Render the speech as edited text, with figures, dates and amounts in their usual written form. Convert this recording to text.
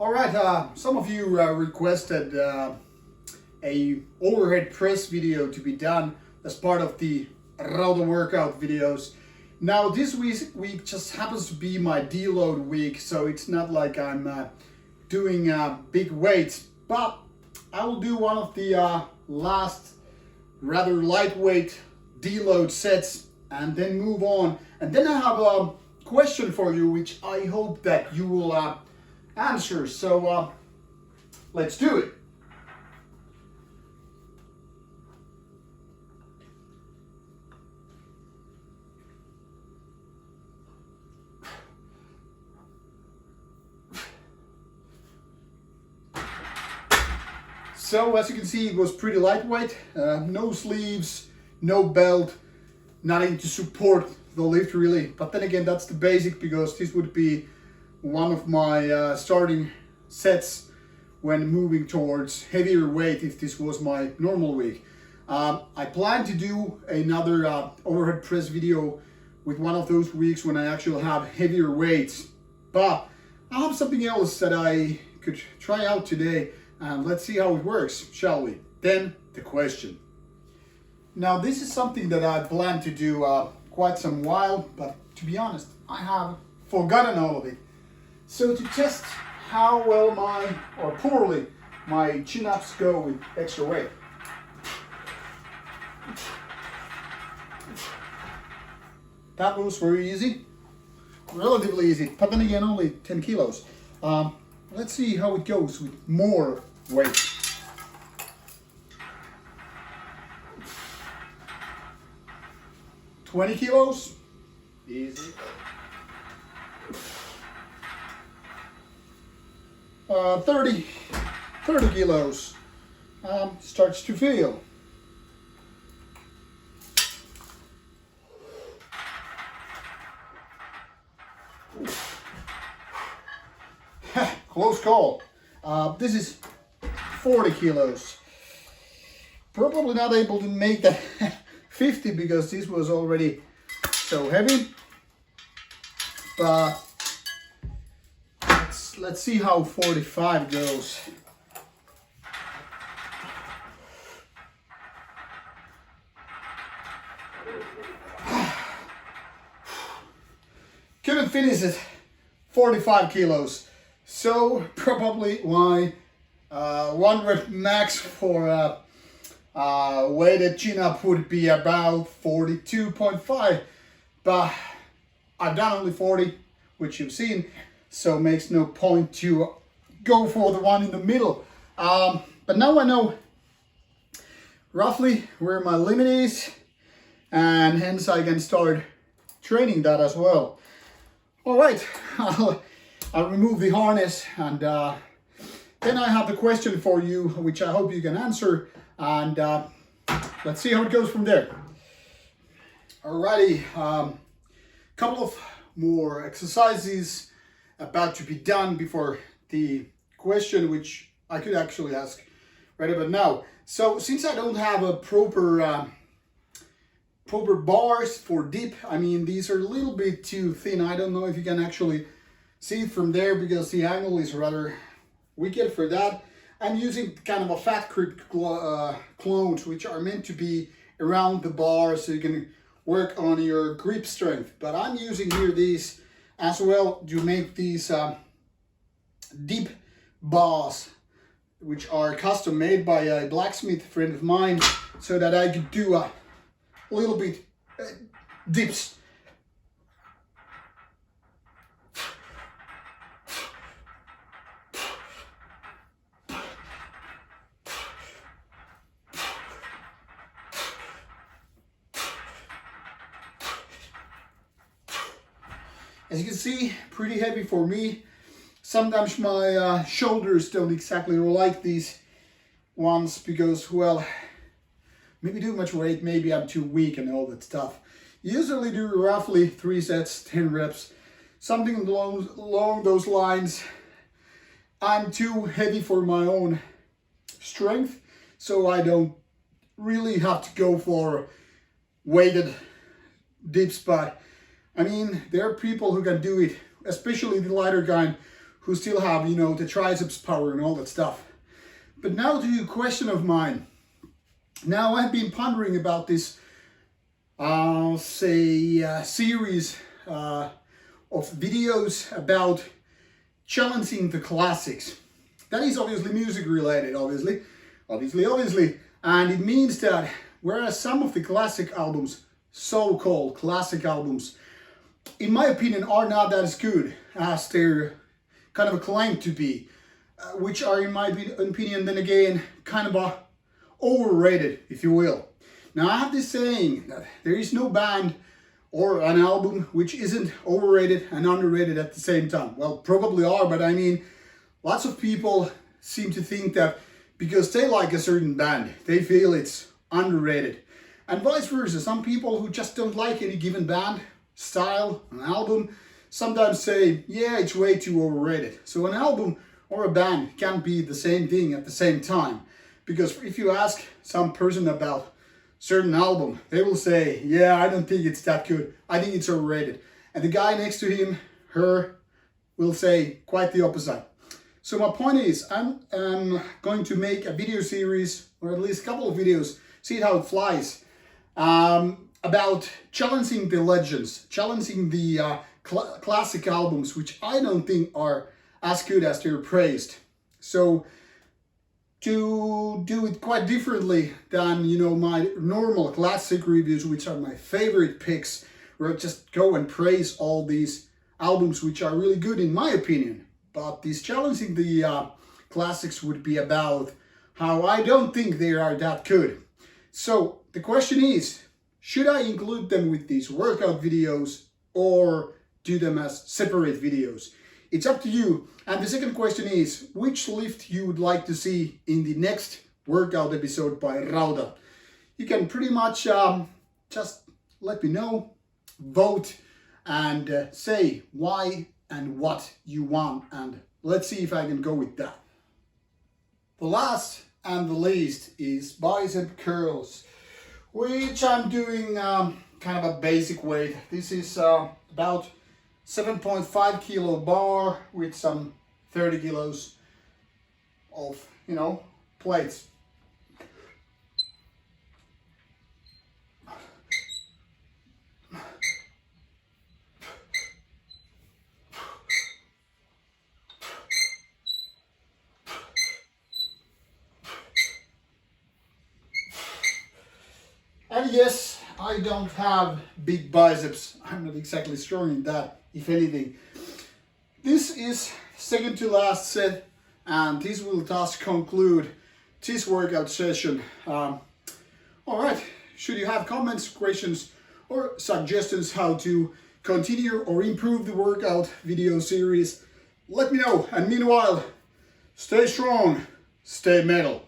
All right, some of you requested a overhead press video to be done as part of the Rauta workout videos. Now this week just happens to be my deload week, so it's not like I'm doing big weights, but I will do one of the last rather lightweight deload sets and then move on. And then I have a question for you, which I hope that you will answer. So let's do it. So as you can see, it was pretty lightweight, no sleeves, no belt, nothing to support the lift really. But then again, that's the basic, because this would be one of my starting sets when moving towards heavier weight if this was my normal week. I plan to do another overhead press video with one of those weeks when I actually have heavier weights. But I have something else that I could try out today. And let's see how it works, shall we? Then the question. Now this is something that I planned to do quite some while, but to be honest, I have forgotten all of it. So to test how well or poorly my chin-ups go with extra weight. That was very easy, relatively easy, but then again only 10 kilos. Let's see how it goes with more weight. $20 kilos, easy. 30 kilos, starts to feel. Close call. This is 40 kilos. Probably not able to make that 50 because this was already so heavy. But let's see how 45 goes. Couldn't finish it. 45 kilos. So probably my 1 rep max for weighted chin-up would be about 42.5, but I've done only 40, which you've seen, so it makes no point to go for the one in the middle. But now I know roughly where my limit is, and hence I can start training that as well. All right, I'll remove the harness, and then I have the question for you, which I hope you can answer, and let's see how it goes from there. Alrighty, couple of more exercises about to be done before the question, which I could actually ask right about now. So since I don't have a proper bars for dip, I mean, these are a little bit too thin. I don't know if you can actually see it from there because the angle is rather wicked for that. I'm using kind of a fat grip clones, which are meant to be around the bar so you can work on your grip strength. But I'm using here these as well to make these deep bars, which are custom made by a blacksmith friend of mine, so that I could do a little bit dips. As you can see, pretty heavy for me. Sometimes my shoulders don't exactly like these ones because, well, maybe too much weight, maybe I'm too weak and all that stuff. Usually do roughly 3 sets, 10 reps, something along those lines. I'm too heavy for my own strength, so I don't really have to go for weighted dips, but I mean, there are people who can do it, especially the lighter kind, who still have, you know, the triceps power and all that stuff. But now to a question of mine. Now I've been pondering about this, series of videos about challenging the classics. That is obviously music related, obviously. And it means that whereas some of the classic albums, so-called classic albums, in my opinion, are not as good as they're kind of claimed to be, which are, in my opinion, then again, kind of overrated, if you will. Now, I have this saying that there is no band or an album which isn't overrated and underrated at the same time. Well, probably are, but I mean, lots of people seem to think that because they like a certain band, they feel it's underrated. And vice versa, some people who just don't like any given band, style, an album, sometimes say, yeah, it's way too overrated. So an album or a band can't be the same thing at the same time. Because if you ask some person about certain album, they will say, yeah, I don't think it's that good. I think it's overrated. And the guy next to him, her, will say quite the opposite. So my point is, I'm going to make a video series, or at least a couple of videos, see how it flies, about challenging the legends, challenging the classic albums, which I don't think are as good as they're praised. So to do it quite differently than, you know, my normal classic reviews, which are my favorite picks, where I just go and praise all these albums which are really good in my opinion. But this challenging the classics would be about how I don't think they are that good. So the question is, should I include them with these workout videos or do them as separate videos? It's up to you. And the second question is, which lift you would like to see in the next workout episode by Rauta? You can pretty much just let me know, vote, and say why and what you want, and let's see if I can go with that. The last and the least is bicep curls, which I'm doing kind of a basic weight. This is about 7.5 kilo bar with some 30 kilos of, you know, plates. And yes, I don't have big biceps. I'm not exactly strong in that, if anything. This is second to last set, and this will thus conclude this workout session. Alright, should you have comments, questions, or suggestions how to continue or improve the workout video series, let me know. And meanwhile, stay strong, stay metal.